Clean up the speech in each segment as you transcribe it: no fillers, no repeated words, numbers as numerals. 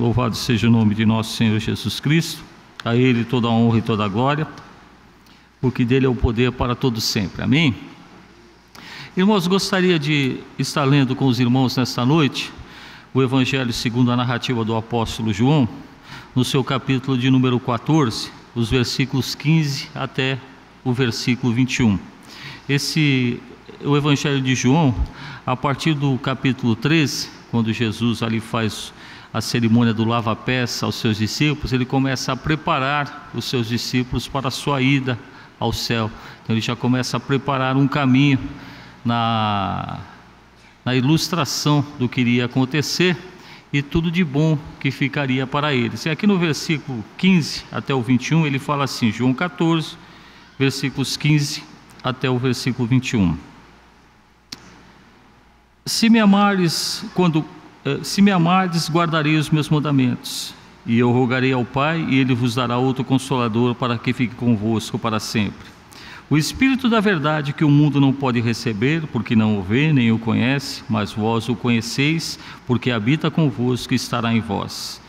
louvado seja o nome de nosso Senhor Jesus Cristo, a Ele toda a honra e toda a glória, porque dele é o poder para todo sempre, amém? Irmãos, gostaria de estar lendo com os irmãos nesta noite o Evangelho segundo a narrativa do apóstolo João, no seu capítulo de número 14, os versículos 15 até o versículo 21. O Evangelho de João, a partir do capítulo 13, quando Jesus ali faz a cerimônia do lava-pés aos seus discípulos, ele começa a preparar os seus discípulos para a sua ida ao céu. Então ele já começa a preparar um caminho na ilustração do que iria acontecer e tudo de bom que ficaria para eles. E aqui no versículo 15 até o 21 ele fala assim, João 14, versículos 15 até o versículo 21. Se me amardes, guardarei os meus mandamentos, e eu rogarei ao Pai, e Ele vos dará outro Consolador, para que fique convosco para sempre. O Espírito da verdade, que o mundo não pode receber, porque não o vê, nem o conhece, mas vós o conheceis, porque habita convosco e estará em vós.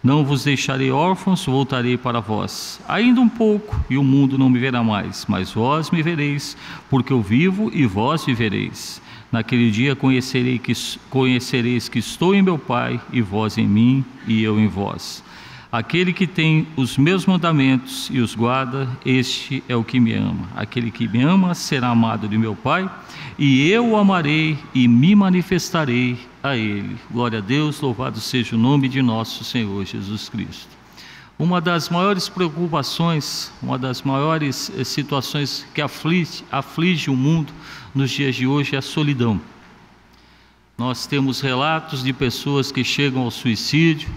Não vos deixarei órfãos, voltarei para vós. Ainda um pouco, e o mundo não me verá mais, mas vós me vereis, porque eu vivo e vós vivereis. Naquele dia conhecereis que estou em meu Pai, e vós em mim, e eu em vós. Aquele que tem os meus mandamentos e os guarda, este é o que me ama. Aquele que me ama será amado de meu Pai, e eu o amarei e me manifestarei a ele. Glória a Deus, louvado seja o nome de nosso Senhor Jesus Cristo. Uma das maiores preocupações, uma das maiores situações que aflige o mundo nos dias de hoje é a solidão. Nós temos relatos de pessoas que chegam ao suicídio,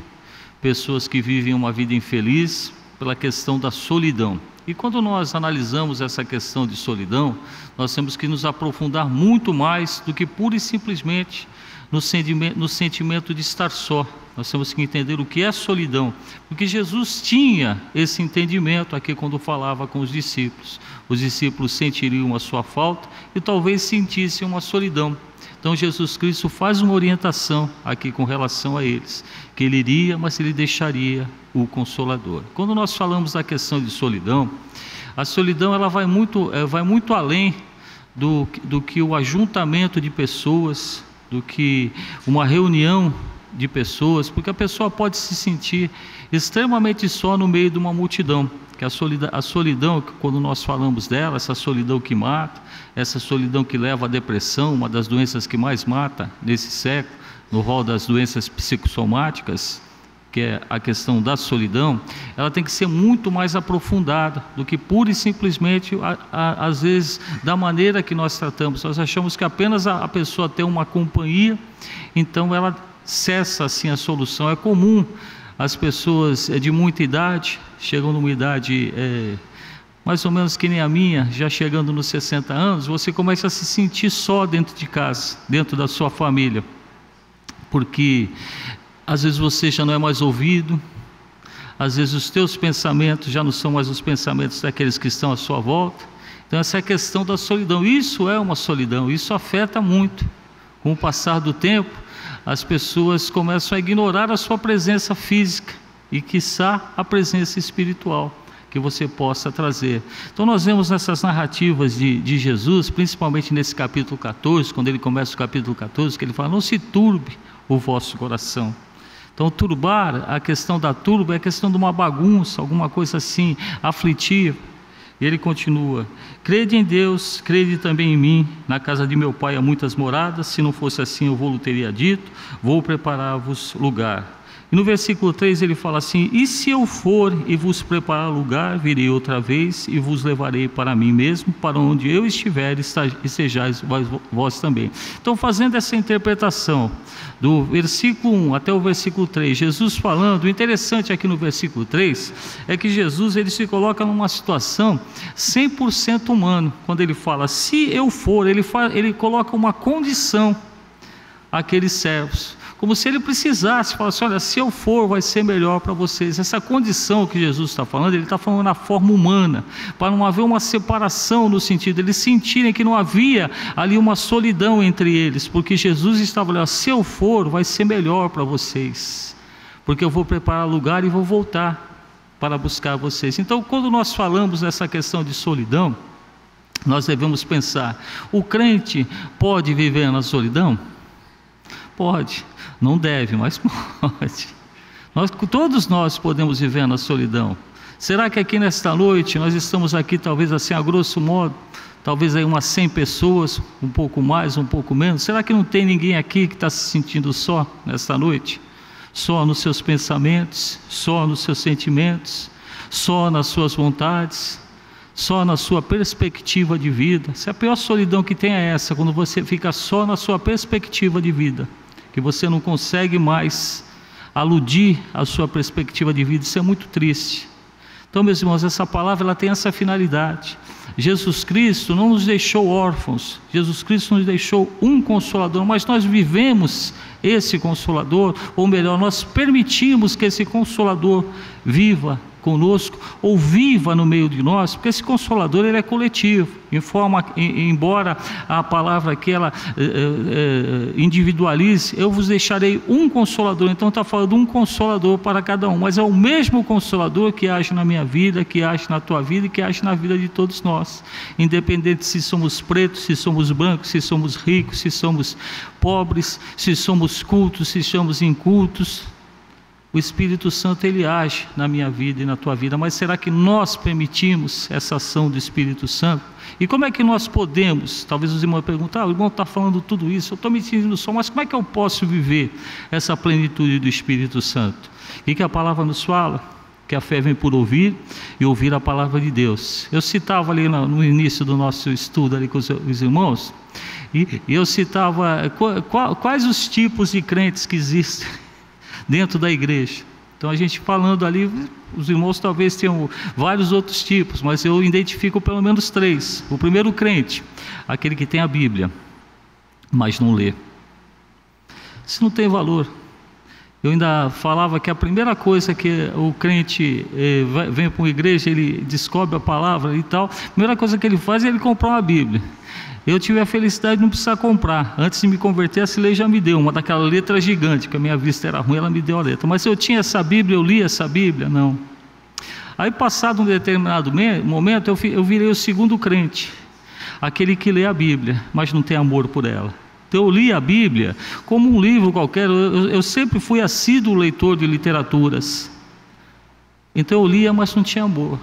pessoas que vivem uma vida infeliz pela questão da solidão. E quando nós analisamos essa questão de solidão, nós temos que nos aprofundar muito mais do que pura e simplesmente no sentimento de estar só. Nós temos que entender o que é solidão, porque Jesus tinha esse entendimento aqui quando falava com os discípulos. Os discípulos sentiriam a sua falta e talvez sentissem uma solidão. Então Jesus Cristo faz uma orientação aqui com relação a eles, que ele iria, mas ele deixaria o Consolador. Quando nós falamos da questão de solidão, a solidão ela vai muito além do que o ajuntamento de pessoas, do que uma reunião de pessoas, porque a pessoa pode se sentir extremamente só no meio de uma multidão, que a solidão, quando nós falamos dela, essa solidão que mata, essa solidão que leva à depressão, uma das doenças que mais mata nesse século, no rol das doenças psicossomáticas, que é a questão da solidão, ela tem que ser muito mais aprofundada do que pura e simplesmente, às vezes, da maneira que nós tratamos. Nós achamos que apenas a pessoa tem uma companhia, então ela cessa assim a solução. É comum as pessoas de muita idade, chegam numa idade mais ou menos que nem a minha, já chegando nos 60 anos, você começa a se sentir só dentro de casa, dentro da sua família, porque às vezes você já não é mais ouvido, às vezes os teus pensamentos já não são mais os pensamentos daqueles que estão à sua volta. Então essa é a questão da solidão. Isso é uma solidão, isso afeta muito. Com o passar do tempo, as pessoas começam a ignorar a sua presença física e quiçá a presença espiritual que você possa trazer. Então nós vemos nessas narrativas de Jesus, principalmente nesse capítulo 14, quando ele começa o capítulo 14, que ele fala, não se turbe o vosso coração. Então turbar, a questão da turba é a questão de uma bagunça, alguma coisa assim, aflitiva. E ele continua, crede em Deus, crede também em mim, na casa de meu Pai há muitas moradas, se não fosse assim eu vou-lhe teria dito, vou preparar-vos lugar. E no versículo 3 ele fala assim, e se eu for e vos preparar lugar, virei outra vez e vos levarei para mim mesmo, para onde eu estiver e sejais vós também. Então fazendo essa interpretação do versículo 1 até o versículo 3, Jesus falando, o interessante aqui no versículo 3 é que Jesus ele se coloca numa situação 100% humano. Quando ele fala, se eu for, ele coloca uma condição àqueles servos, como se ele precisasse, falasse, olha, se eu for vai ser melhor para vocês. Essa condição que Jesus está falando, ele está falando na forma humana, para não haver uma separação no sentido, eles sentirem que não havia ali uma solidão entre eles, porque Jesus estava olhando, se eu for vai ser melhor para vocês, porque eu vou preparar lugar e vou voltar para buscar vocês. Então, quando nós falamos nessa questão de solidão, nós devemos pensar: o crente pode viver na solidão? Pode, não deve, mas pode. Todos nós podemos viver na solidão. Será que aqui nesta noite, nós estamos aqui talvez assim a grosso modo, talvez aí umas 100 pessoas, um pouco mais, um pouco menos? Será que não tem ninguém aqui que está se sentindo só nesta noite? Só nos seus pensamentos, só nos seus sentimentos, só nas suas vontades, só na sua perspectiva de vida? Se a pior solidão que tem é essa, quando você fica só na sua perspectiva de vida, que você não consegue mais aludir à sua perspectiva de vida, isso é muito triste. Então, meus irmãos, essa palavra ela tem essa finalidade. Jesus Cristo não nos deixou órfãos, Jesus Cristo nos deixou um Consolador, mas nós vivemos esse Consolador, ou melhor, nós permitimos que esse Consolador viva conosco, ou viva no meio de nós, porque esse Consolador ele é coletivo, embora a palavra aqui ela individualize, eu vos deixarei um Consolador. Então está falando um Consolador para cada um, mas é o mesmo Consolador que age na minha vida, que age na tua vida e que age na vida de todos nós, independente se somos pretos, se somos brancos, se somos ricos, se somos pobres, se somos cultos, se somos incultos. O Espírito Santo ele age na minha vida e na tua vida, mas será que nós permitimos essa ação do Espírito Santo? E como é que nós podemos? Talvez os irmãos perguntem: o irmão está falando tudo isso, eu estou me sentindo só, mas como é que eu posso viver essa plenitude do Espírito Santo? E que a palavra nos fala que a fé vem por ouvir e ouvir a palavra de Deus. Eu citava ali no início do nosso estudo ali com os irmãos, e eu citava quais os tipos de crentes que existem dentro da igreja. Então a gente falando ali, os irmãos talvez tenham vários outros tipos, mas eu identifico pelo menos 3. O primeiro crente, aquele que tem a Bíblia, mas não lê. Isso não tem valor. Eu ainda falava que a primeira coisa que o crente vem para uma igreja, ele descobre a palavra e tal, a primeira coisa que ele faz é ele comprar uma Bíblia. Eu tive a felicidade de não precisar comprar. Antes de me converter, a Cilei já me deu uma daquela letra gigante, que a minha vista era ruim, ela me deu a letra. Mas eu tinha essa Bíblia, eu li essa Bíblia? Não. Aí, passado um determinado momento, eu virei o segundo crente, aquele que lê a Bíblia, mas não tem amor por ela. Então eu li a Bíblia como um livro qualquer. Eu sempre fui assíduo leitor de literaturas. Então eu lia, mas não tinha amor.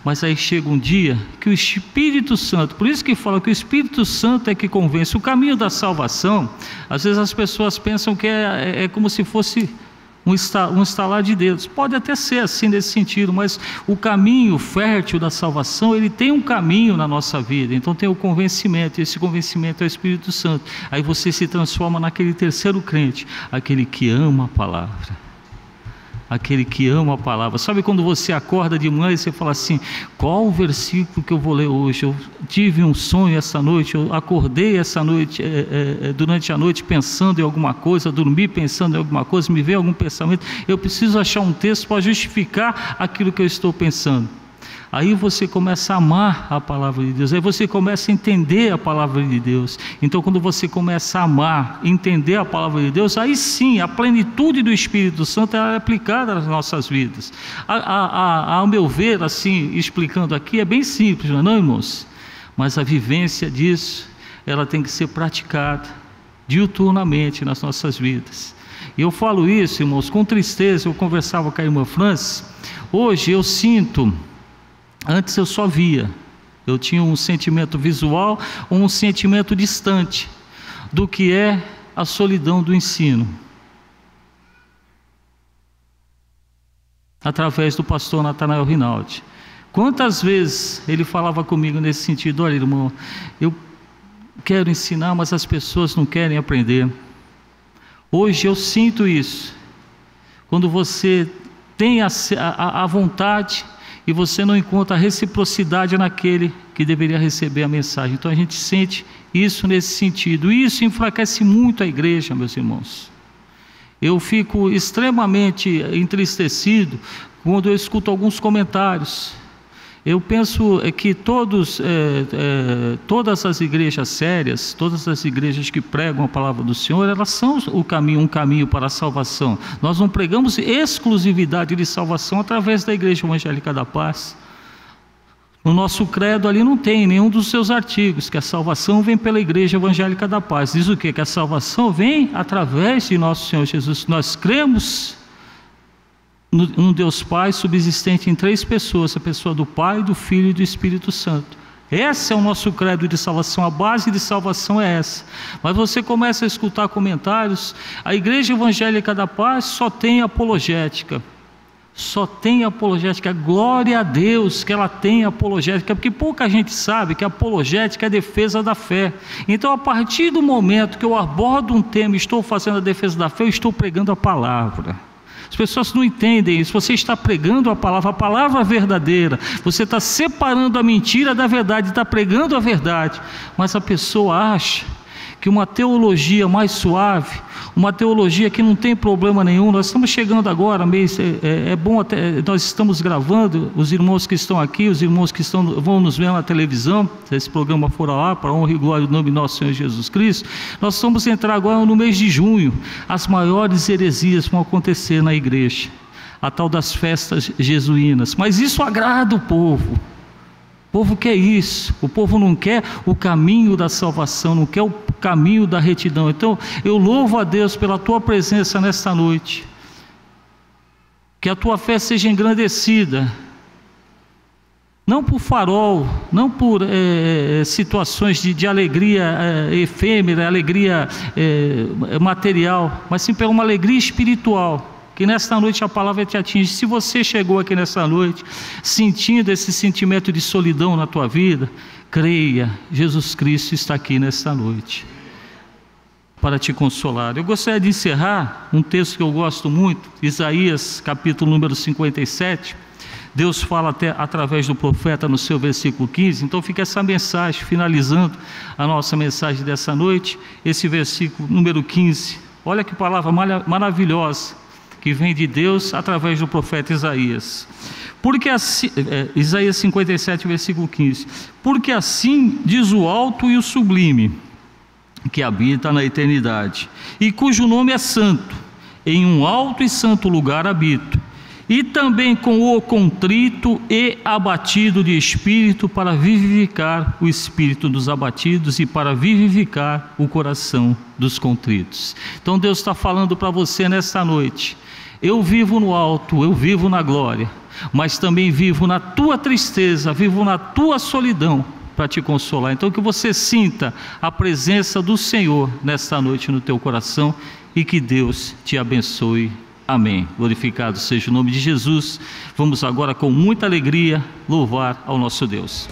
Mas aí chega um dia que o Espírito Santo, por isso que fala que o Espírito Santo é que convence. O caminho da salvação, às vezes as pessoas pensam que é como se fosse um estalar de dedos. Pode até ser assim nesse sentido, mas o caminho fértil da salvação, ele tem um caminho na nossa vida. Então tem o convencimento, e esse convencimento é o Espírito Santo. Aí você se transforma naquele terceiro crente, aquele que ama a palavra. Aquele que ama a palavra. Sabe quando você acorda de manhã e você fala assim: qual o versículo que eu vou ler hoje? Eu tive um sonho essa noite, eu acordei essa noite, durante a noite pensando em alguma coisa, dormi pensando em alguma coisa, me veio algum pensamento, eu preciso achar um texto para justificar aquilo que eu estou pensando. Aí você começa a amar a palavra de Deus, aí você começa a entender a palavra de Deus. Então quando você começa a amar, entender a palavra de Deus, aí sim, a plenitude do Espírito Santo é aplicada nas nossas vidas. Ao meu ver, assim, explicando aqui, é bem simples, não é não, irmãos? Mas a vivência disso, ela tem que ser praticada diuturnamente nas nossas vidas. E eu falo isso, irmãos, com tristeza. Eu conversava com a irmã Francis, hoje eu sinto... Antes eu só via, eu tinha um sentimento visual ou um sentimento distante do que é a solidão do ensino. Através do pastor Natanael Rinaldi. Quantas vezes ele falava comigo nesse sentido: olha, irmão, eu quero ensinar, mas as pessoas não querem aprender. Hoje eu sinto isso. Quando você tem a vontade e você não encontra a reciprocidade naquele que deveria receber a mensagem. Então a gente sente isso nesse sentido. E isso enfraquece muito a igreja, meus irmãos. Eu fico extremamente entristecido quando eu escuto alguns comentários. Eu penso que todas as igrejas sérias, todas as igrejas que pregam a palavra do Senhor, elas são um caminho para a salvação. Nós não pregamos exclusividade de salvação através da Igreja Evangélica da Paz. No nosso credo ali não tem nenhum dos seus artigos, que a salvação vem pela Igreja Evangélica da Paz. Diz o quê? Que a salvação vem através de nosso Senhor Jesus. Nós cremos um Deus Pai subsistente em 3 pessoas, a pessoa do Pai, do Filho e do Espírito Santo. Esse é o nosso credo de salvação, a base de salvação é essa. Mas você começa a escutar comentários, a Igreja Evangélica da Paz só tem apologética. Só tem apologética, glória a Deus que ela tem apologética, porque pouca gente sabe que a apologética é a defesa da fé. Então, a partir do momento que eu abordo um tema e estou fazendo a defesa da fé, eu estou pregando a palavra. As pessoas não entendem isso. Você está pregando a palavra verdadeira. Você está separando a mentira da verdade, está pregando a verdade. Mas a pessoa acha que uma teologia mais suave, uma teologia que não tem problema nenhum. Nós estamos chegando agora, é bom até, nós estamos gravando, os irmãos que estão aqui, os irmãos que vão nos ver na televisão, se esse programa for lá, para a honra e glória do nome do nosso Senhor Jesus Cristo, nós vamos entrar agora no mês de junho, as maiores heresias vão acontecer na igreja, a tal das festas jesuínas, mas isso agrada o povo. O povo quer isso, o povo não quer o caminho da salvação, não quer o caminho da retidão. Então, eu louvo a Deus pela tua presença nesta noite, que a tua fé seja engrandecida, não por farol, não por situações de alegria efêmera, alegria material, mas sim por uma alegria espiritual. Que nesta noite a palavra te atinge. Se você chegou aqui nesta noite sentindo esse sentimento de solidão na tua vida, creia, Jesus Cristo está aqui nesta noite para te consolar. Eu gostaria de encerrar um texto que eu gosto muito, Isaías capítulo número 57. Deus fala até através do profeta no seu versículo 15. Então fica essa mensagem, finalizando a nossa mensagem dessa noite, esse versículo número 15. Olha que palavra maravilhosa que vem de Deus através do profeta Isaías. Porque assim, Isaías 57, versículo 15. Porque assim diz o alto e o sublime, que habita na eternidade, e cujo nome é santo, em um alto e santo lugar habito, e também com o contrito e abatido de espírito, para vivificar o espírito dos abatidos e para vivificar o coração dos contritos. Então Deus está falando para você nesta noite: eu vivo no alto, eu vivo na glória, mas também vivo na tua tristeza, vivo na tua solidão, para te consolar. Então que você sinta a presença do Senhor nesta noite no teu coração, e que Deus te abençoe. Amém. Glorificado seja o nome de Jesus. Vamos agora com muita alegria louvar ao nosso Deus.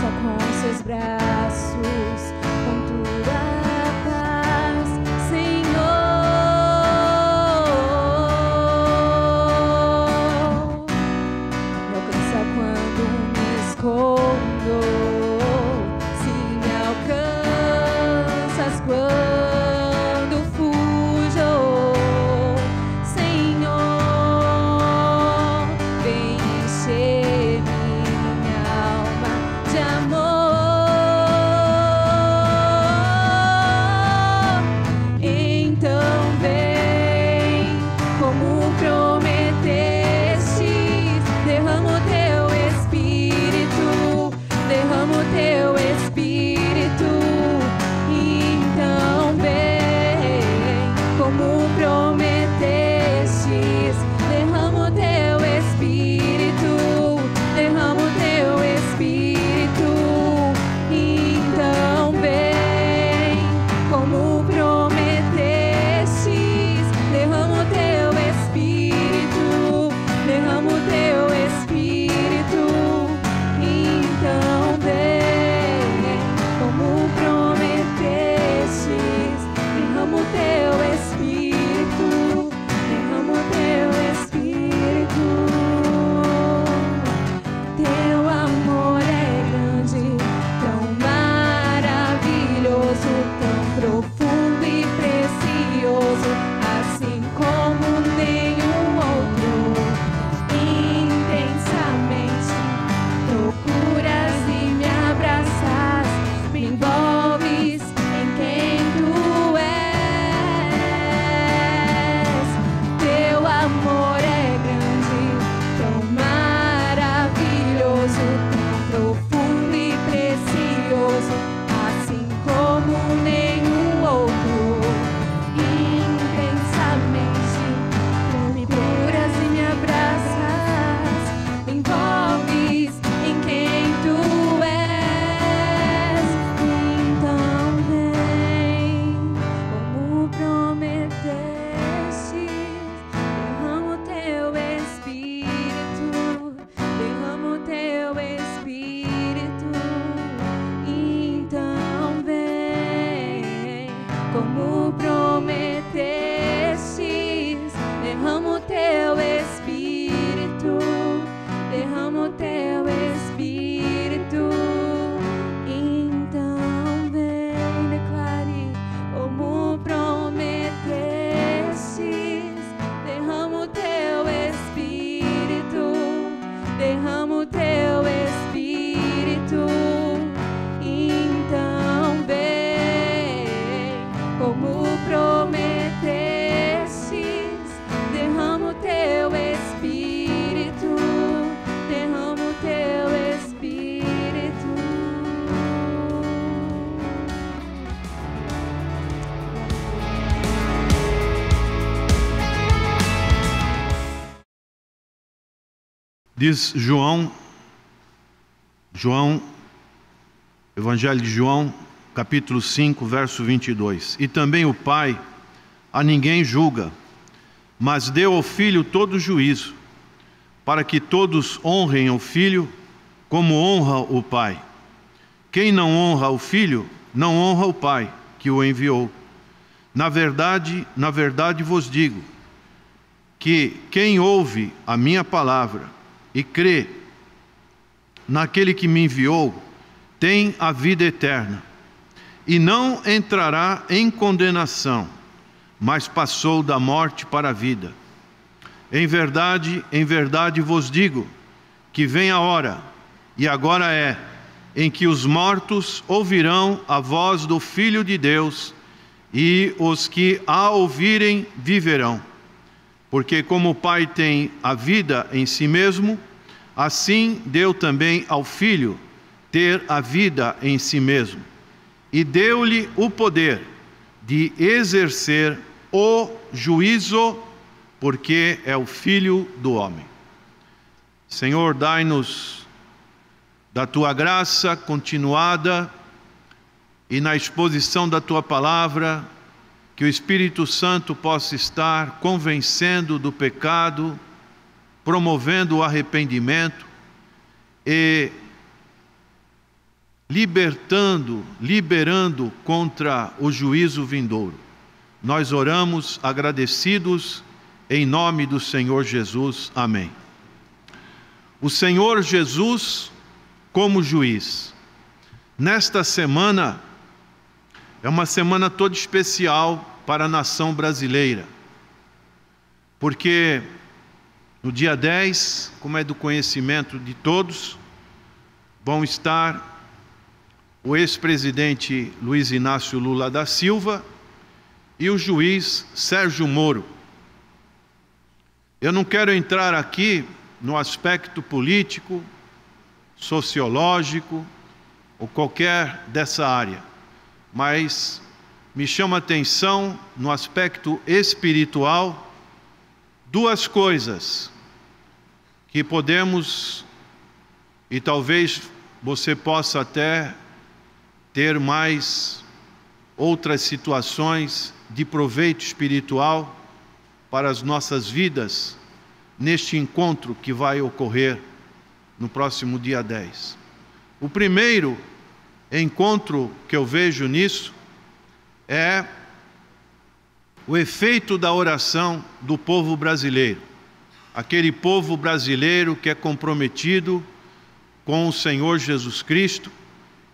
alcança com seus braços, com tua paz, Senhor. Me alcança quando me escondo, se me alcanças quando fujo, Senhor. Vem encher minha alma de amor. Então vem, como prometeste, derrama o teu Espírito, derrama o teu Espírito. Então vem, como prometestes, derrama o teu Espírito, derrama o teu Espírito. Então vem, como prometestes, derrama o teu Espírito, derrama o teu Espírito. Então vem, como prometestes, derrama o teu Espírito, derrama o teu Espírito. Teu amor é grande, tão maravilhoso, tão profundo e precioso, assim como nenhum outro. Intensamente procuras e me abraças, me envolves em quem tu és. Teu amor é grande, tão maravilhoso, tão profundo e precioso, assim como nenhum outro. Intensamente me procuras e me abraças, me envolves em quem tu és. Então vem, como prometeste, derrama o teu Espírito, derrama o teu Espírito. Então vem, como prometestes, derrama o teu Espírito, derrama o teu Espírito. Então vem, declare, como prometestes, derrama o teu Espírito, derrama o teu Espírito. Então vem, como prometestes, derrama o teu Espírito, derrama o teu Espírito. Diz João, Evangelho de João, capítulo 5, verso 22. E também o Pai a ninguém julga, mas deu ao Filho todo o juízo, para que todos honrem o Filho como honra o Pai. Quem não honra o Filho, não honra o Pai que o enviou. Na verdade vos digo, que quem ouve a minha palavra e crê naquele que me enviou, tem a vida eterna, e não entrará em condenação, mas passou da morte para a vida. Em verdade vos digo, que vem a hora, e agora é, em que os mortos ouvirão a voz do Filho de Deus, e os que a ouvirem viverão. Porque como o Pai tem a vida em si mesmo, assim deu também ao Filho ter a vida em si mesmo, e deu-lhe o poder de exercer o juízo, porque é o Filho do homem. Senhor, dai-nos da Tua graça continuada e na exposição da Tua palavra, que o Espírito Santo possa estar convencendo do pecado, promovendo o arrependimento e liberando contra o juízo vindouro. Nós oramos agradecidos em nome do Senhor Jesus. Amém. O Senhor Jesus como juiz. Nesta semana, é uma semana toda especial para a nação brasileira, porque no dia 10, como é do conhecimento de todos, vão estar o ex-presidente Luiz Inácio Lula da Silva e o juiz Sérgio Moro. Eu não quero entrar aqui no aspecto político, sociológico ou qualquer dessa área, mas me chama a atenção no aspecto espiritual duas coisas que podemos, e talvez você possa até ter mais outras situações de proveito espiritual para as nossas vidas neste encontro que vai ocorrer no próximo dia 10. O primeiro encontro que eu vejo nisso é o efeito da oração do povo brasileiro. Aquele povo brasileiro que é comprometido com o Senhor Jesus Cristo.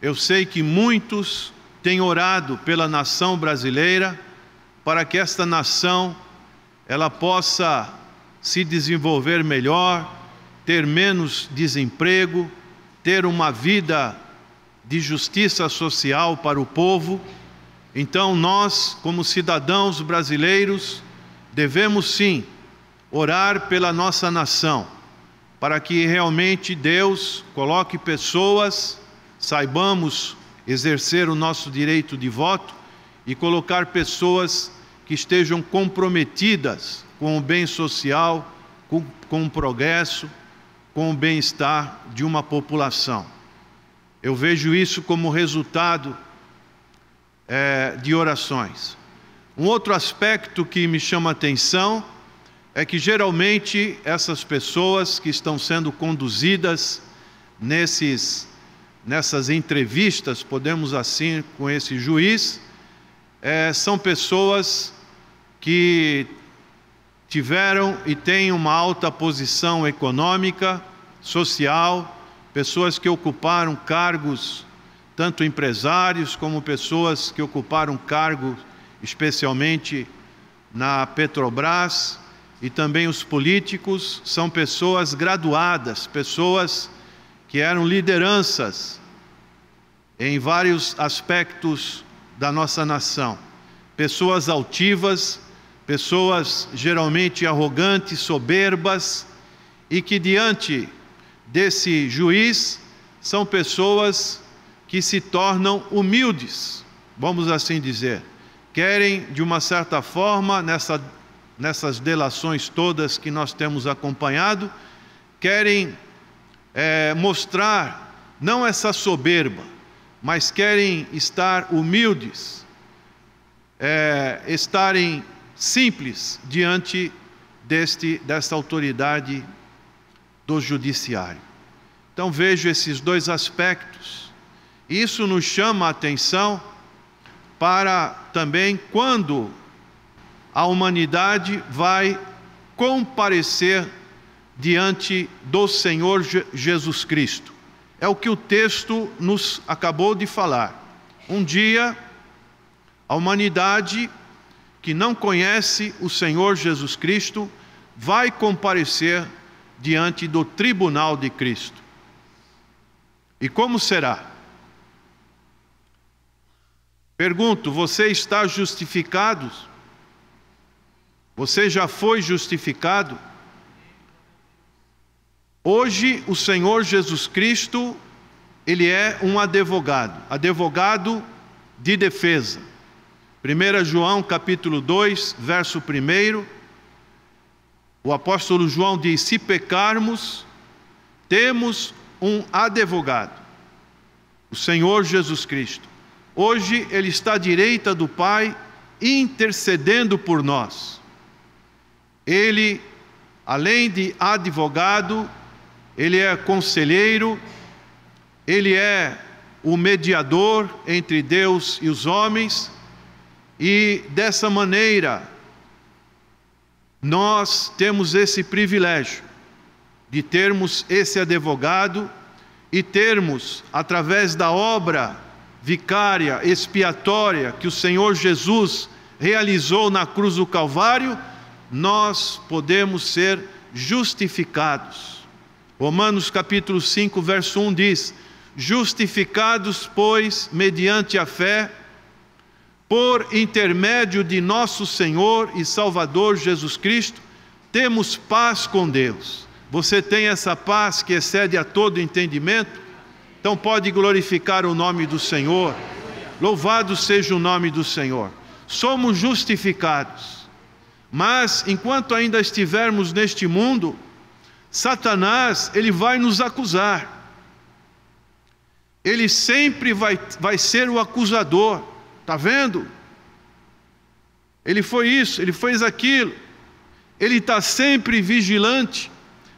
Eu sei que muitos têm orado pela nação brasileira para que esta nação ela possa se desenvolver melhor, ter menos desemprego, ter uma vida de justiça social para o povo. Então nós, como cidadãos brasileiros, devemos sim orar pela nossa nação, para que realmente Deus coloque pessoas, saibamos exercer o nosso direito de voto e colocar pessoas que estejam comprometidas com o bem social, com o progresso, com o bem-estar de uma população. Eu vejo isso como resultado de orações. Um outro aspecto que me chama a atenção é que geralmente essas pessoas que estão sendo conduzidas nessas entrevistas, podemos assim, com esse juiz, são pessoas que tiveram e têm uma alta posição econômica, social, pessoas que ocuparam cargos, tanto empresários como pessoas que ocuparam cargos, especialmente na Petrobras, e também os políticos, são pessoas graduadas, pessoas que eram lideranças em vários aspectos da nossa nação. Pessoas altivas, pessoas geralmente arrogantes, soberbas, e que diante desse juiz são pessoas que se tornam humildes, vamos assim dizer. Querem, de uma certa forma, nessas delações todas que nós temos acompanhado, querem mostrar não essa soberba, mas querem estar humildes, estarem simples diante desta autoridade do judiciário. Então vejo esses dois aspectos. Isso nos chama a atenção para também quando a humanidade vai comparecer diante do Senhor Jesus Cristo. É o que o texto nos acabou de falar. Um dia, a humanidade que não conhece o Senhor Jesus Cristo vai comparecer diante do tribunal de Cristo. E como será? Pergunto, você está justificado? Você já foi justificado? Hoje o Senhor Jesus Cristo, Ele é um advogado de defesa. 1 João capítulo 2, verso 1, o apóstolo João diz: se pecarmos, temos um advogado, o Senhor Jesus Cristo. Hoje Ele está à direita do Pai, intercedendo por nós. Ele, além de advogado, Ele é conselheiro, Ele é o mediador entre Deus e os homens, e dessa maneira nós temos esse privilégio de termos esse advogado e termos, através da obra vicária, expiatória, que o Senhor Jesus realizou na cruz do Calvário, nós podemos ser justificados. Romanos capítulo 5, verso 1 diz: justificados, pois, mediante a fé, por intermédio de nosso Senhor e Salvador Jesus Cristo, temos paz com Deus. Você tem essa paz que excede a todo entendimento? Então pode glorificar o nome do Senhor. Louvado seja o nome do Senhor. Somos justificados, mas enquanto ainda estivermos neste mundo, Satanás, ele vai nos acusar. Ele sempre vai ser o acusador. Está vendo? Ele foi isso, ele fez aquilo. Ele está sempre vigilante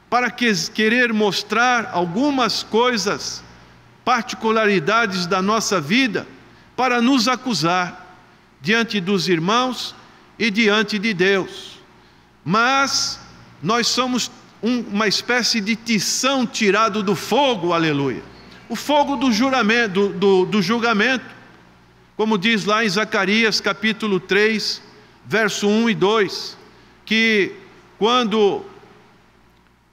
para querer mostrar algumas coisas, particularidades da nossa vida, para nos acusar diante dos irmãos e diante de Deus. Mas nós somos uma espécie de tição tirado do fogo, aleluia. O fogo do julgamento, como diz lá em Zacarias capítulo 3, verso 1 e 2, que quando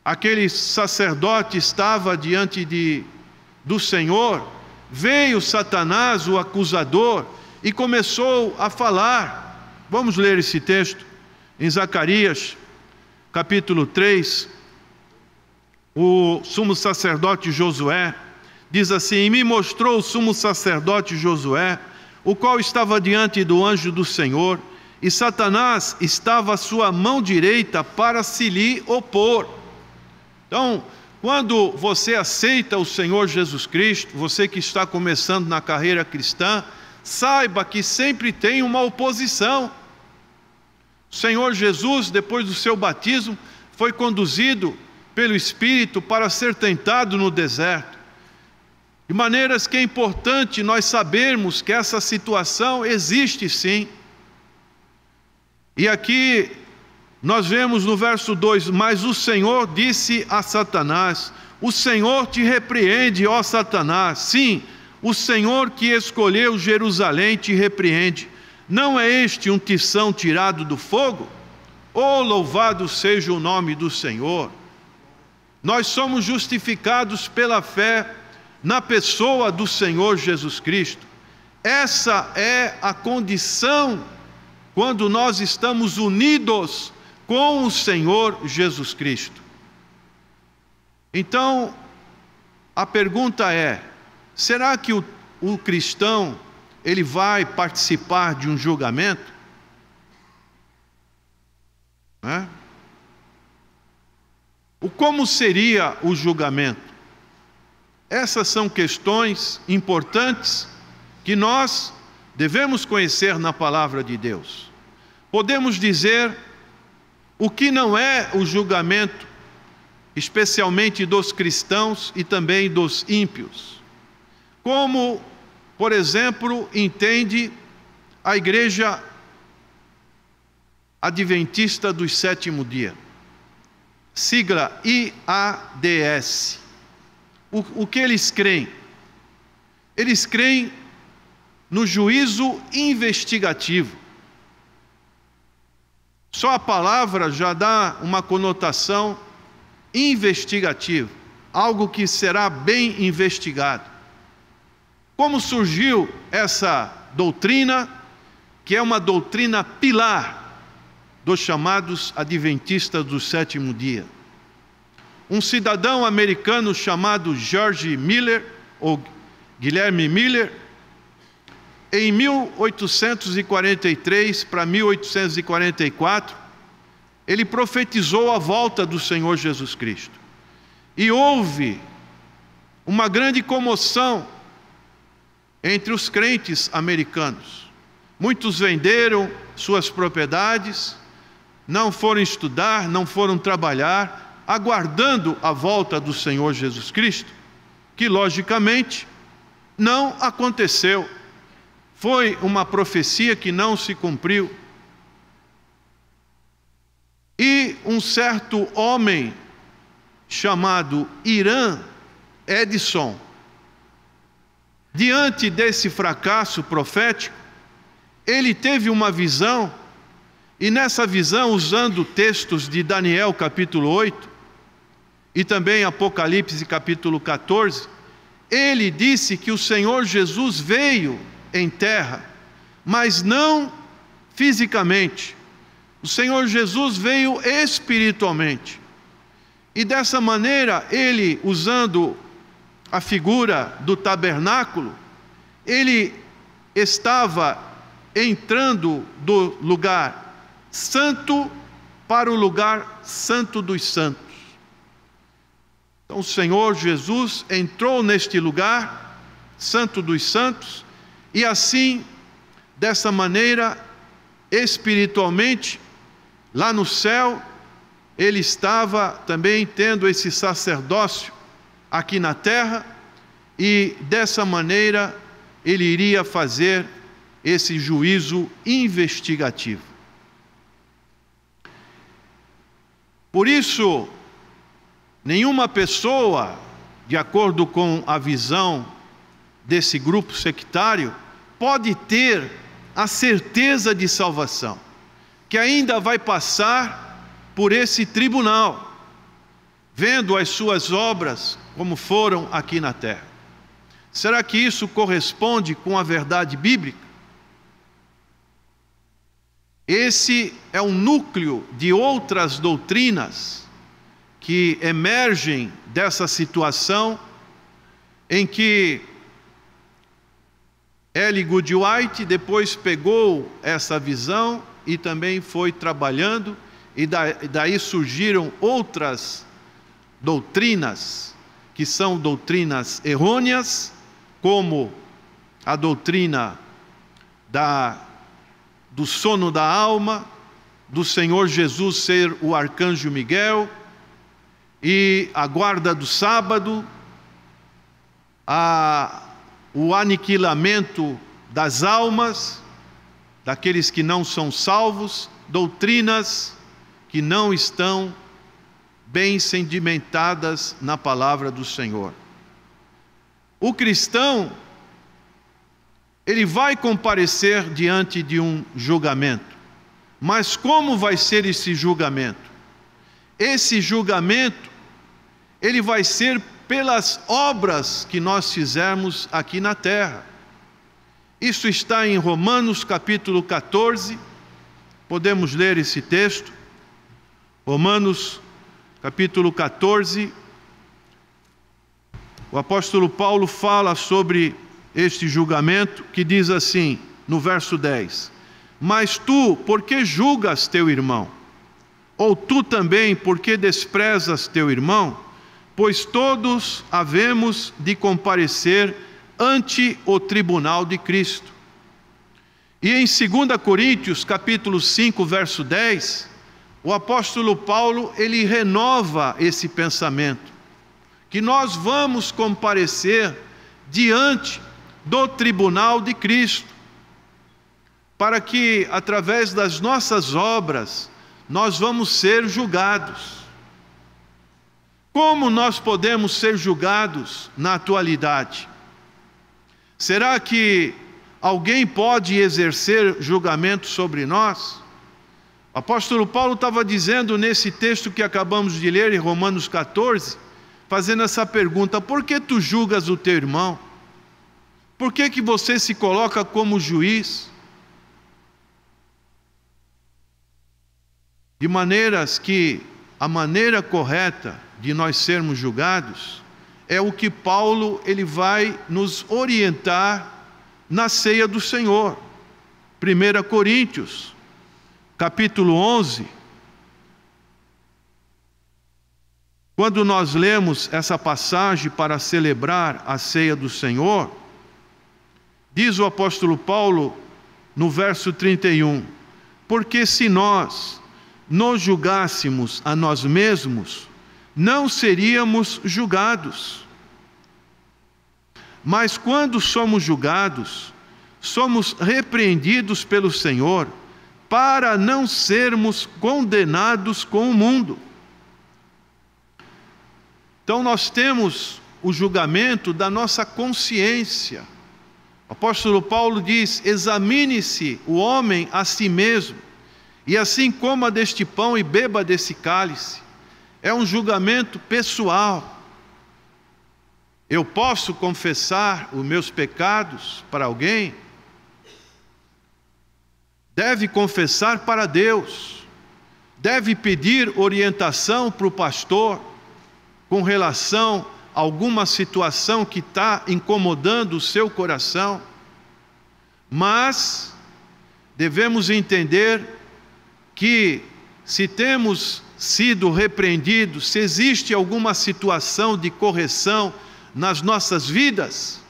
aquele sacerdote estava diante do Senhor, veio Satanás, o acusador, e começou a falar. Vamos ler esse texto em Zacarias capítulo 3. O sumo sacerdote Josué diz assim: e me mostrou o sumo sacerdote Josué, o qual estava diante do anjo do Senhor, e Satanás estava à sua mão direita para se lhe opor. Então, quando você aceita o Senhor Jesus Cristo, você que está começando na carreira cristã, saiba que sempre tem uma oposição. O Senhor Jesus, depois do seu batismo, foi conduzido pelo Espírito para ser tentado no deserto. De maneiras que é importante nós sabermos que essa situação existe sim. E aqui nós vemos no verso 2: mas o Senhor disse a Satanás: o Senhor te repreende, ó Satanás. Sim, o Senhor que escolheu Jerusalém te repreende. Não é este um tição tirado do fogo? Oh, louvado seja o nome do Senhor. Nós somos justificados pela fé na pessoa do Senhor Jesus Cristo. Essa é a condição quando nós estamos unidos com o Senhor Jesus Cristo. Então, a pergunta é: será que o cristão ele vai participar de um julgamento? Como seria o julgamento? Essas são questões importantes que nós devemos conhecer na palavra de Deus. Podemos dizer o que não é o julgamento, especialmente dos cristãos e também dos ímpios. Como, por exemplo, entende a Igreja Adventista do Sétimo Dia, sigla IADS. O que eles creem? Eles creem no juízo investigativo. Só a palavra já dá uma conotação investigativa, algo que será bem investigado. Como surgiu essa doutrina, que é uma doutrina pilar dos chamados adventistas do sétimo dia? Um cidadão americano chamado George Miller, ou Guilherme Miller, em 1843 para 1844, ele profetizou a volta do Senhor Jesus Cristo. E houve uma grande comoção entre os crentes americanos. Muitos venderam suas propriedades, não foram estudar, não foram trabalhar, aguardando a volta do Senhor Jesus Cristo, que logicamente não aconteceu. Foi uma profecia que não se cumpriu. E um certo homem chamado Irã Edson, diante desse fracasso profético, ele teve uma visão, e nessa visão, usando textos de Daniel capítulo 8, e também Apocalipse capítulo 14, ele disse que o Senhor Jesus veio em terra, mas não fisicamente. O Senhor Jesus veio espiritualmente. E dessa maneira, ele, usando a figura do tabernáculo, ele estava entrando do lugar santo para o lugar santo dos santos. Então o Senhor Jesus entrou neste lugar santo dos santos, e assim, dessa maneira, espiritualmente, lá no céu, ele estava também tendo esse sacerdócio aqui na terra, e dessa maneira ele iria fazer esse juízo investigativo. Por isso, nenhuma pessoa, de acordo com a visão desse grupo sectário, pode ter a certeza de salvação, que ainda vai passar por esse tribunal, vendo as suas obras como foram aqui na terra. Será que isso corresponde com a verdade bíblica? Esse é um núcleo de outras doutrinas que emergem dessa situação em que Ellen G. White depois pegou essa visão e também foi trabalhando, e daí surgiram outras doutrinas, que são doutrinas errôneas, como a doutrina do sono da alma, do Senhor Jesus ser o arcanjo Miguel, e a guarda do sábado, o aniquilamento das almas, daqueles que não são salvos, doutrinas que não estão bem sedimentadas na palavra do Senhor. O cristão, ele vai comparecer diante de um julgamento, mas como vai ser esse julgamento? Esse julgamento, ele vai ser pelas obras que nós fizermos aqui na terra. Isso está em Romanos capítulo 14, podemos ler esse texto. Romanos capítulo 14, o apóstolo Paulo fala sobre este julgamento, que diz assim, no verso 10: Mas tu, por que julgas teu irmão? Ou tu também, por que desprezas teu irmão? Pois todos havemos de comparecer ante o tribunal de Cristo. E em 2 Coríntios, capítulo 5, verso 10, o apóstolo Paulo, ele renova esse pensamento, que nós vamos comparecer diante do tribunal de Cristo, para que, através das nossas obras, nós vamos ser julgados. Como nós podemos ser julgados na atualidade? Será que alguém pode exercer julgamento sobre nós? O apóstolo Paulo estava dizendo nesse texto que acabamos de ler, em Romanos 14, fazendo essa pergunta: por que tu julgas o teu irmão? Por que você se coloca como juiz? De maneiras que a maneira correta de nós sermos julgados é o que Paulo ele vai nos orientar na ceia do Senhor. 1 Coríntios, capítulo 11, quando nós lemos essa passagem para celebrar a ceia do Senhor, diz o apóstolo Paulo no verso 31, porque se nós nos julgássemos a nós mesmos, não seríamos julgados. Mas quando somos julgados, somos repreendidos pelo Senhor, para não sermos condenados com o mundo. Então nós temos o julgamento da nossa consciência. O apóstolo Paulo diz: examine-se o homem a si mesmo, e assim coma deste pão e beba desse cálice. É um julgamento pessoal. Eu posso confessar os meus pecados para alguém? Deve confessar para Deus. Deve pedir orientação para o pastor com relação a alguma situação que está incomodando o seu coração. Mas devemos entender que, se temos sido repreendidos, se existe alguma situação de correção nas nossas vidas,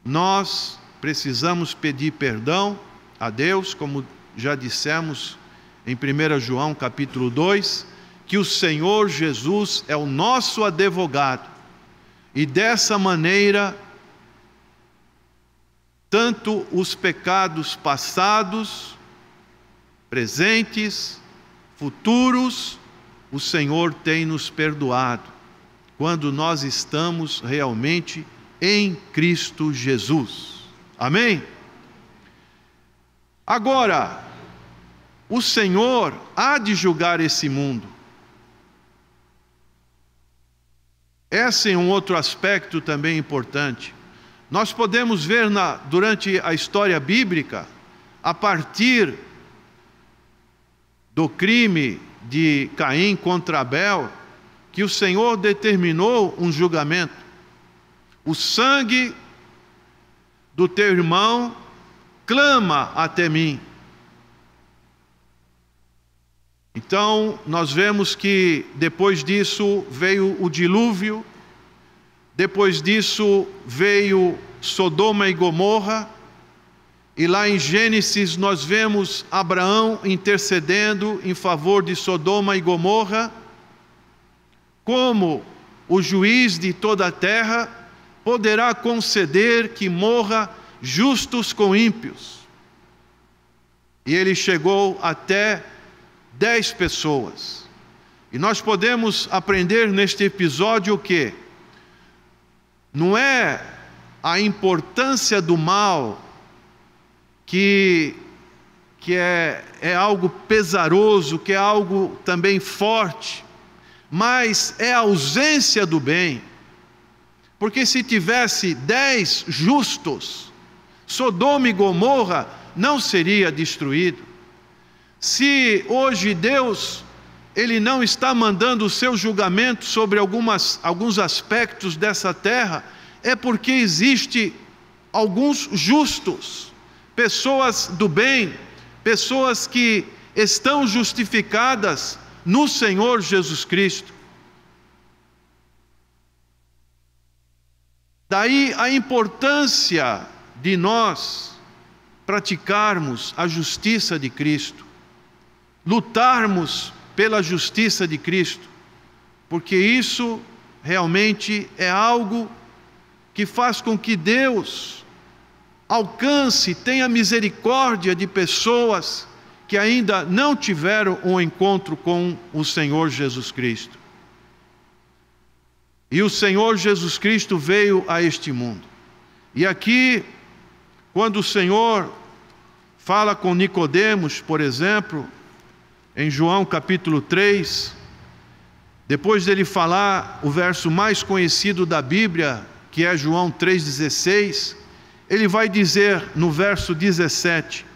nós precisamos pedir perdão a Deus, como já dissemos em 1 João capítulo 2, que o Senhor Jesus é o nosso advogado, e dessa maneira, tanto os pecados passados, presentes, futuros, o Senhor tem nos perdoado, quando nós estamos realmente em Cristo Jesus. Amém? Agora, o Senhor há de julgar esse mundo. Esse é um outro aspecto também importante. Nós podemos ver durante a história bíblica, a partir do crime de Caim contra Abel, que o Senhor determinou um julgamento. O sangue do teu irmão clama até mim. Então, nós vemos que depois disso veio o dilúvio, depois disso veio Sodoma e Gomorra, e lá em Gênesis nós vemos Abraão intercedendo em favor de Sodoma e Gomorra, como o juiz de toda a terra poderá conceder que morra justos com ímpios. E ele chegou até 10 pessoas. E nós podemos aprender neste episódio o quê? Não é a importância do mal que é algo pesaroso, que é algo também forte, mas é a ausência do bem. Porque se tivesse 10 justos, Sodoma e Gomorra não seria destruído. Se hoje Deus, Ele não está mandando o seu julgamento sobre alguns aspectos dessa terra, é porque existe alguns justos, pessoas do bem, pessoas que estão justificadas no Senhor Jesus Cristo. Daí a importância de nós praticarmos a justiça de Cristo, lutarmos pela justiça de Cristo, porque isso realmente é algo que faz com que Deus alcance, tenha misericórdia de pessoas que ainda não tiveram um encontro com o Senhor Jesus Cristo. E o Senhor Jesus Cristo veio a este mundo. E aqui, quando o Senhor fala com Nicodemos, por exemplo, em João capítulo 3, depois dele falar o verso mais conhecido da Bíblia, que é João 3,16, ele vai dizer no verso 17: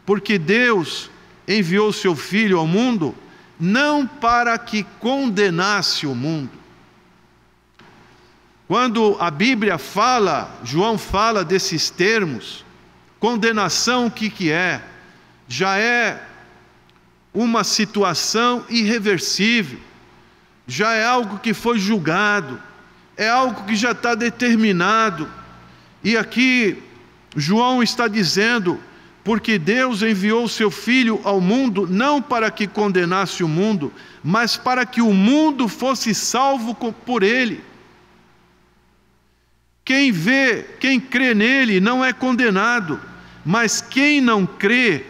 porque Deus enviou seu Filho ao mundo, não para que condenasse o mundo. Quando a Bíblia fala, João fala desses termos, condenação o que é? Já é uma situação irreversível, já é algo que foi julgado, é algo que já está determinado. E aqui João está dizendo: porque Deus enviou o seu Filho ao mundo, não para que condenasse o mundo, mas para que o mundo fosse salvo por ele. Quem crê nele não é condenado, mas quem não crê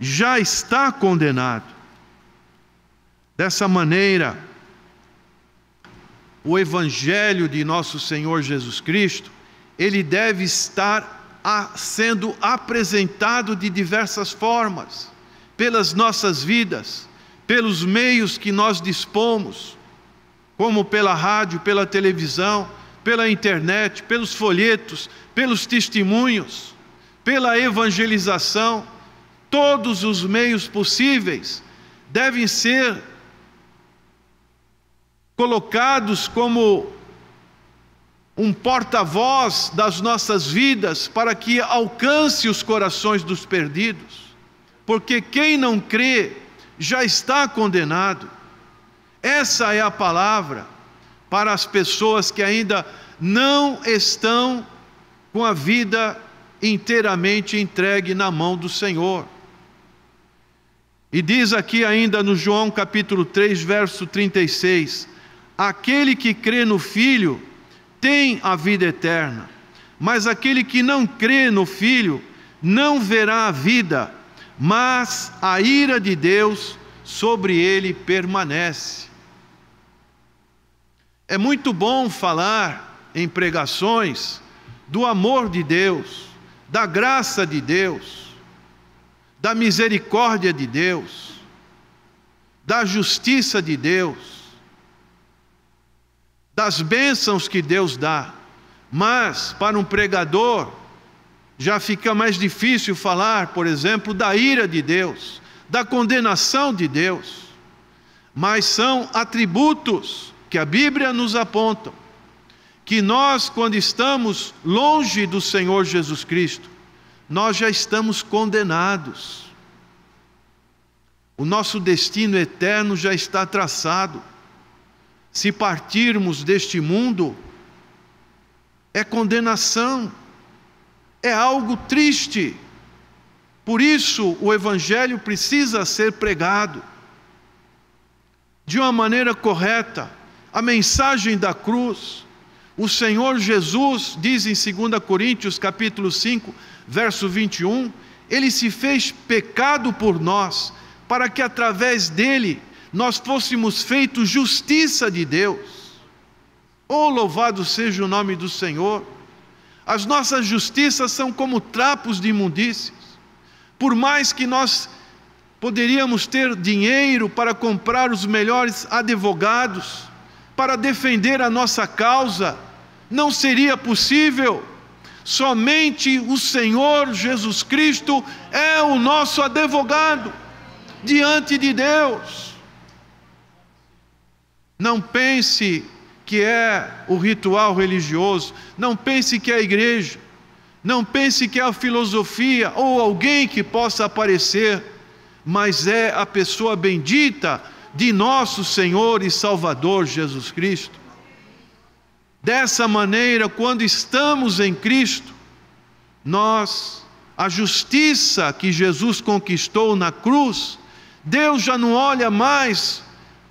já está condenado. Dessa maneira, o Evangelho de nosso Senhor Jesus Cristo, ele deve estar sendo apresentado de diversas formas, pelas nossas vidas, pelos meios que nós dispomos, como pela rádio, pela televisão, pela internet, pelos folhetos, pelos testemunhos, pela evangelização. Todos os meios possíveis devem ser colocados como um porta-voz das nossas vidas para que alcance os corações dos perdidos, porque quem não crê já está condenado. Essa é a palavra para as pessoas que ainda não estão com a vida inteiramente entregue na mão do Senhor. E diz aqui ainda no João capítulo 3, verso 36, aquele que crê no Filho tem a vida eterna, mas aquele que não crê no Filho não verá a vida, mas a ira de Deus sobre ele permanece. É muito bom falar em pregações do amor de Deus, da graça de Deus, da misericórdia de Deus, da justiça de Deus, das bênçãos que Deus dá. Mas para um pregador já fica mais difícil falar, por exemplo, da ira de Deus, da condenação de Deus. Mas são atributos que a Bíblia nos aponta, que nós, quando estamos longe do Senhor Jesus Cristo, nós já estamos condenados. O nosso destino eterno já está traçado. Se partirmos deste mundo, é condenação, é algo triste. Por isso, o Evangelho precisa ser pregado de uma maneira correta. A mensagem da cruz. O Senhor Jesus diz em 2 Coríntios capítulo 5, verso 21, Ele se fez pecado por nós, para que através dele nós fôssemos feitos justiça de Deus. Oh, louvado seja o nome do Senhor. As nossas justiças são como trapos de imundícias. Por mais que nós poderíamos ter dinheiro para comprar os melhores advogados, para defender a nossa causa, não seria possível. Somente o Senhor Jesus Cristo é o nosso advogado diante de Deus. Não pense que é o ritual religioso, não pense que é a igreja, não pense que é a filosofia ou alguém que possa aparecer, mas é a pessoa bendita de nosso Senhor e Salvador Jesus Cristo. Dessa maneira, quando estamos em Cristo, a justiça que Jesus conquistou na cruz, Deus já não olha mais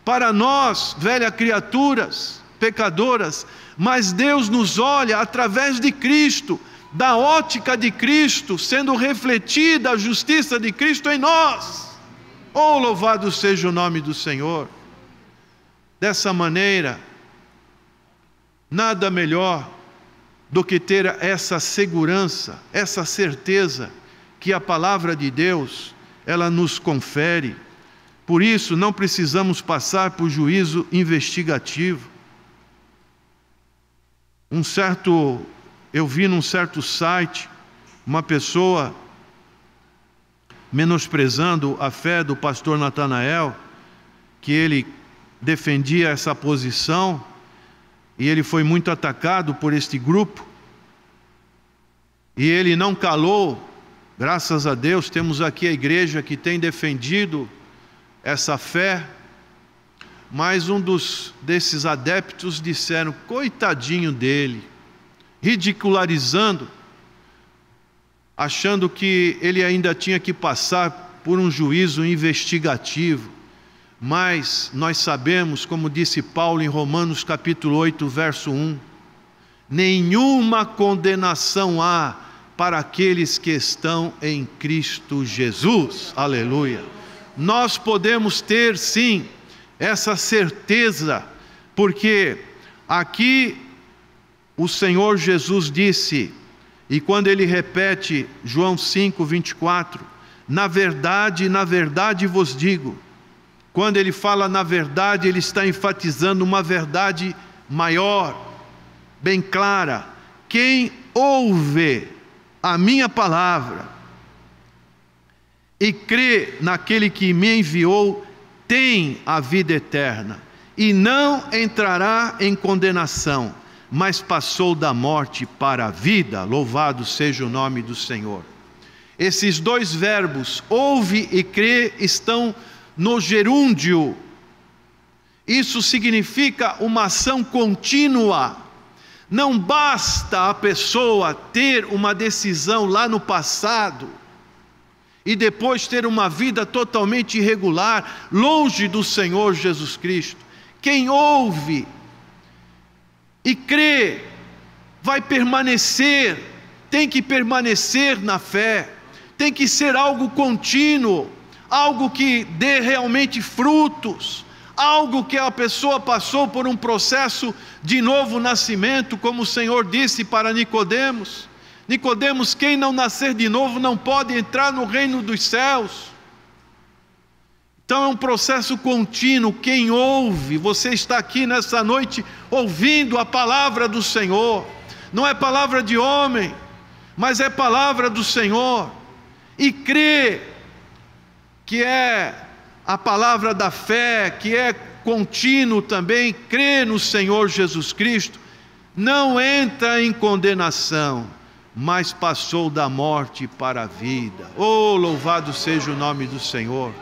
para nós, velhas criaturas, pecadoras, mas Deus nos olha através de Cristo, da ótica de Cristo, sendo refletida a justiça de Cristo em nós. Oh, louvado seja o nome do Senhor. Dessa maneira, nada melhor do que ter essa segurança, essa certeza que a palavra de Deus, ela nos confere. Por isso, não precisamos passar por juízo investigativo. Eu vi num certo site, uma pessoa menosprezando a fé do pastor Natanael, que ele defendia essa posição, e ele foi muito atacado por este grupo, e ele não calou. Graças a Deus temos aqui a igreja que tem defendido essa fé, mas desses adeptos disseram, coitadinho dele, ridicularizando, achando que ele ainda tinha que passar por um juízo investigativo. Mas nós sabemos, como disse Paulo em Romanos capítulo 8, verso 1, nenhuma condenação há para aqueles que estão em Cristo Jesus. Aleluia. Nós podemos ter sim essa certeza, porque aqui o Senhor Jesus disse, e quando ele repete João 5:24, na verdade vos digo. Quando ele fala na verdade, ele está enfatizando uma verdade maior, bem clara. Quem ouve a minha palavra e crê naquele que me enviou, tem a vida eterna, e não entrará em condenação, mas passou da morte para a vida. Louvado seja o nome do Senhor. Esses dois verbos, ouve e crê, estão no gerúndio. Isso significa uma ação contínua. Não basta a pessoa ter uma decisão lá no passado e depois ter uma vida totalmente irregular, longe do Senhor Jesus Cristo. Quem ouve e crê vai permanecer, tem que permanecer na fé, tem que ser algo contínuo, algo que dê realmente frutos, algo que a pessoa passou por um processo de novo nascimento, como o Senhor disse para Nicodemos. Nicodemos, quem não nascer de novo não pode entrar no reino dos céus. Então é um processo contínuo. Quem ouve, você está aqui nessa noite ouvindo a palavra do Senhor, não é palavra de homem, mas é palavra do Senhor, e crê que é a palavra da fé, que é contínuo também, crê no Senhor Jesus Cristo, não entra em condenação, mas passou da morte para a vida. Oh, louvado seja o nome do Senhor.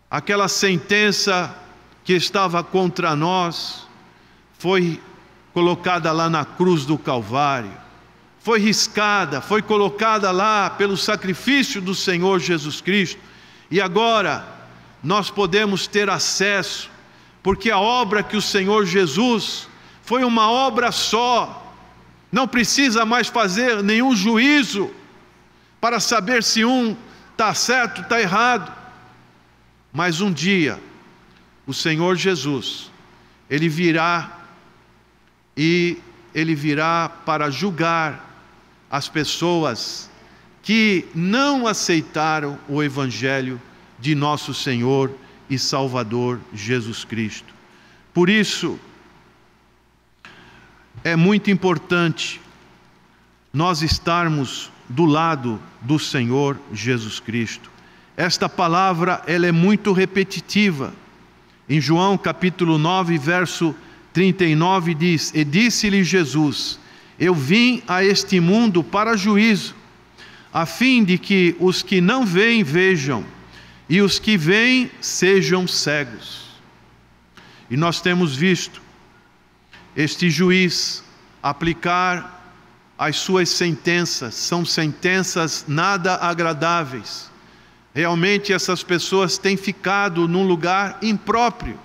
Aquela sentença que estava contra nós foi colocada lá na cruz do Calvário, foi riscada, foi colocada lá pelo sacrifício do Senhor Jesus Cristo, e agora nós podemos ter acesso, porque a obra que o Senhor Jesus foi uma obra só, não precisa mais fazer nenhum juízo para saber se um está certo, está errado. Mas um dia, o Senhor Jesus, Ele virá para julgar as pessoas que não aceitaram o Evangelho de nosso Senhor e Salvador Jesus Cristo. Por isso, é muito importante nós estarmos do lado do Senhor Jesus Cristo. Esta palavra, ela é muito repetitiva. Em João capítulo 9, verso 39 diz: e disse-lhe Jesus, eu vim a este mundo para juízo, a fim de que os que não veem vejam, e os que veem sejam cegos. E nós temos visto este juiz aplicar as suas sentenças, são sentenças nada agradáveis. Realmente essas pessoas têm ficado num lugar impróprio.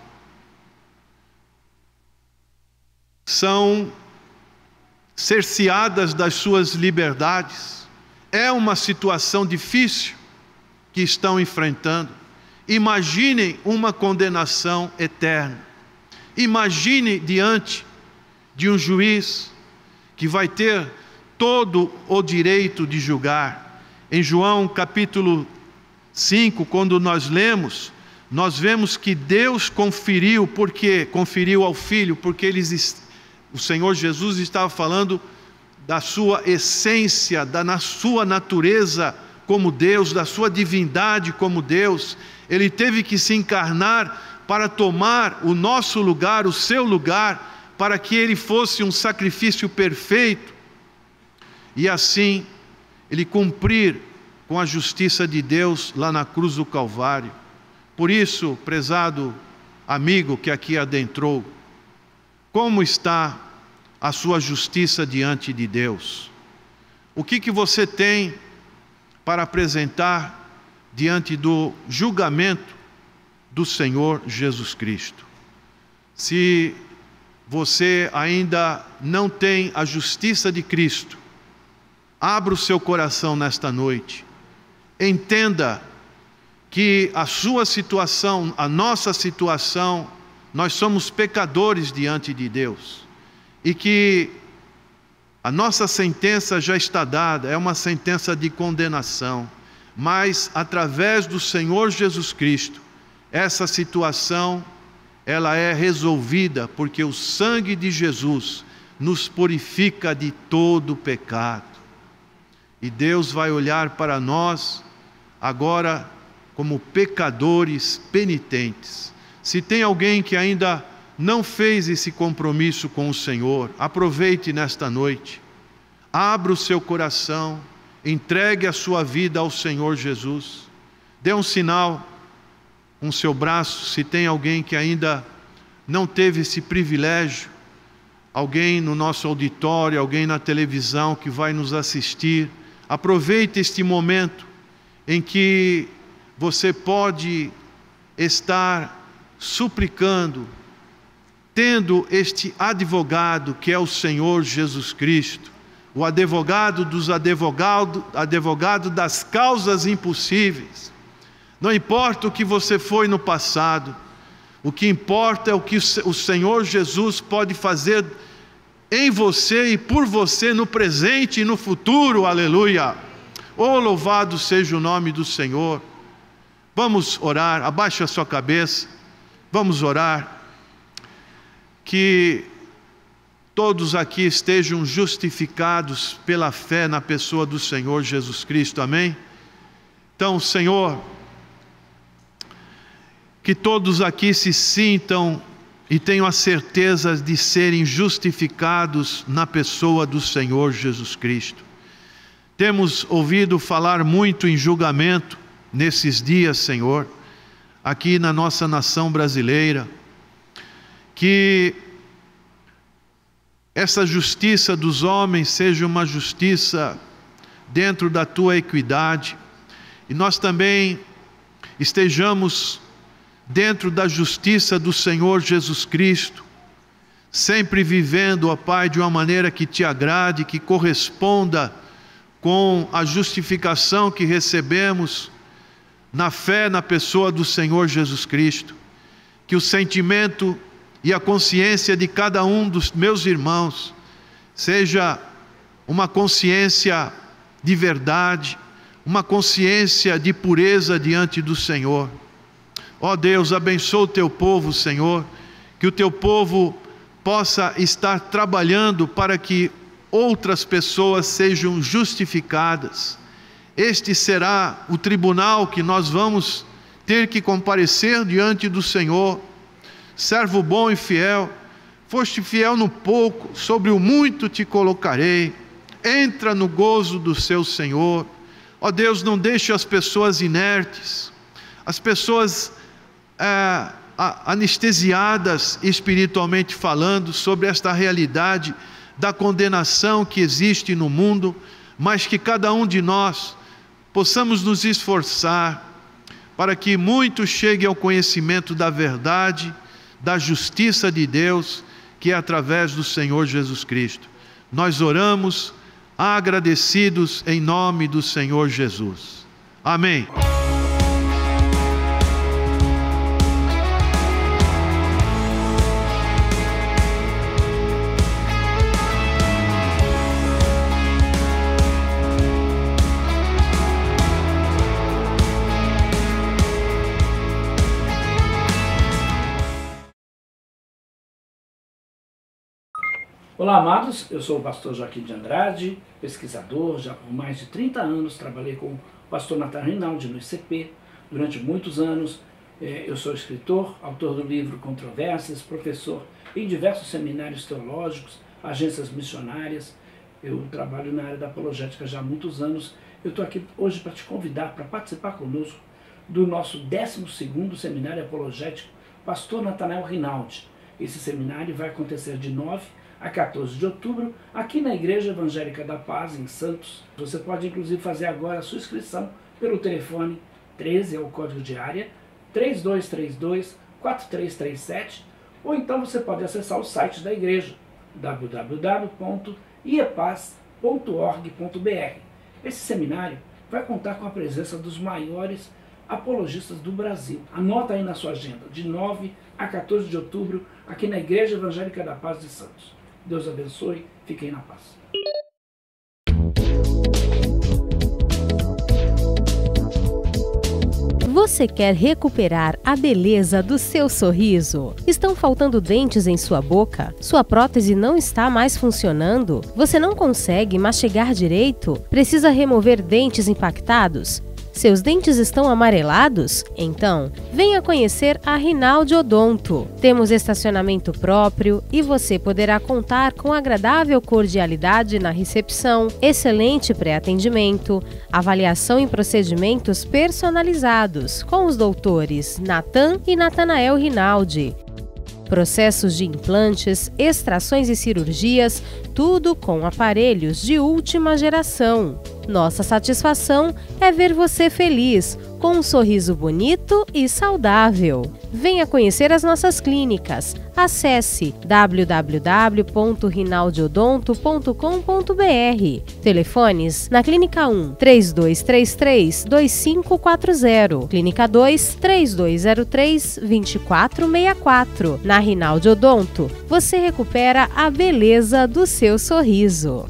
São cerceadas das suas liberdades. É uma situação difícil que estão enfrentando. Imaginem uma condenação eterna. Imagine diante de um juiz que vai ter todo o direito de julgar. Em João capítulo 5, quando nós lemos, nós vemos que Deus conferiu ao Filho, porque o Senhor Jesus estava falando da sua essência, da sua natureza como Deus, da sua divindade como Deus. Ele teve que se encarnar para tomar o nosso lugar, o seu lugar, para que ele fosse um sacrifício perfeito e assim ele cumprir com a justiça de Deus lá na cruz do Calvário. Por isso, prezado amigo que aqui adentrou, como está a sua justiça diante de Deus? O que você tem para apresentar diante do julgamento do Senhor Jesus Cristo? Se você ainda não tem a justiça de Cristo, abra o seu coração nesta noite. Entenda que a sua situação, a nossa situação, nós somos pecadores diante de Deus. E que a nossa sentença já está dada, é uma sentença de condenação. Mas através do Senhor Jesus Cristo, essa situação, ela é resolvida, porque o sangue de Jesus nos purifica de todo pecado. E Deus vai olhar para nós agora como pecadores penitentes. Se tem alguém que ainda não fez esse compromisso com o Senhor, aproveite nesta noite, abra o seu coração, entregue a sua vida ao Senhor Jesus, dê um sinal com o seu braço, se tem alguém que ainda não teve esse privilégio, alguém no nosso auditório, alguém na televisão que vai nos assistir, aproveite este momento em que você pode estar suplicando, tendo este advogado que é o Senhor Jesus Cristo, o advogado dos advogados, advogado das causas impossíveis. Não importa o que você foi no passado, o que importa é o que o Senhor Jesus pode fazer em você e por você no presente e no futuro, aleluia. Oh, louvado seja o nome do Senhor. Vamos orar, abaixe a sua cabeça, vamos orar, que todos aqui estejam justificados pela fé na pessoa do Senhor Jesus Cristo, amém? Então, Senhor, que todos aqui se sintam e tenham a certeza de serem justificados na pessoa do Senhor Jesus Cristo. Temos ouvido falar muito em julgamento nesses dias, Senhor, aqui na nossa nação brasileira, que essa justiça dos homens seja uma justiça dentro da Tua equidade, e nós também estejamos dentro da justiça do Senhor Jesus Cristo, sempre vivendo, ó Pai, de uma maneira que Te agrade, que corresponda com a justificação que recebemos na fé na pessoa do Senhor Jesus Cristo. Que o sentimento e a consciência de cada um dos meus irmãos seja uma consciência de verdade, uma consciência de pureza diante do Senhor. Ó Deus, abençoa o Teu povo, Senhor, que o Teu povo possa estar trabalhando para que outras pessoas sejam justificadas. Este será o tribunal que nós vamos ter que comparecer diante do Senhor. Servo bom e fiel, foste fiel no pouco, sobre o muito te colocarei. Entra no gozo do seu Senhor. Ó Deus, não deixe as pessoas inertes, as pessoas anestesiadas espiritualmente falando sobre esta realidade da condenação que existe no mundo, mas que cada um de nós possamos nos esforçar para que muitos cheguem ao conhecimento da verdade, da justiça de Deus, que é através do Senhor Jesus Cristo. Nós oramos agradecidos em nome do Senhor Jesus. Amém. Olá, amados, eu sou o pastor Joaquim de Andrade, pesquisador, já por mais de 30 anos, trabalhei com o pastor Nathan Rinaldi no ICP durante muitos anos. Eu sou escritor, autor do livro Controvérsias, professor em diversos seminários teológicos, agências missionárias. Eu trabalho na área da apologética já há muitos anos. Eu estou aqui hoje para te convidar para participar conosco do nosso 12º Seminário Apologético Pastor Natanael Rinaldi. Esse seminário vai acontecer de 9 a 14 de outubro, aqui na Igreja Evangélica da Paz, em Santos. Você pode inclusive fazer agora a sua inscrição pelo telefone 13, é o código de área, 3232-4337, Ou então você pode acessar o site da igreja, www.iepaz.org.br. Esse seminário vai contar com a presença dos maiores apologistas do Brasil. Anota aí na sua agenda, de 9 a 14 de outubro, aqui na Igreja Evangélica da Paz de Santos. Deus abençoe, fiquem na paz. Você quer recuperar a beleza do seu sorriso? Estão faltando dentes em sua boca? Sua prótese não está mais funcionando? Você não consegue mastigar direito? Precisa remover dentes impactados? Seus dentes estão amarelados? Então, venha conhecer a Rinaldi Odonto. Temos estacionamento próprio e você poderá contar com agradável cordialidade na recepção, excelente pré-atendimento, avaliação em procedimentos personalizados com os doutores Natan e Natanael Rinaldi. Processos de implantes, extrações e cirurgias, tudo com aparelhos de última geração. Nossa satisfação é ver você feliz, com um sorriso bonito e saudável. Venha conhecer as nossas clínicas. Acesse www.rinaldiodonto.com.br. Telefones na Clínica 1 3233-2540, Clínica 2 3203-2464. Na Rinaldi Odonto, você recupera a beleza do seu sorriso.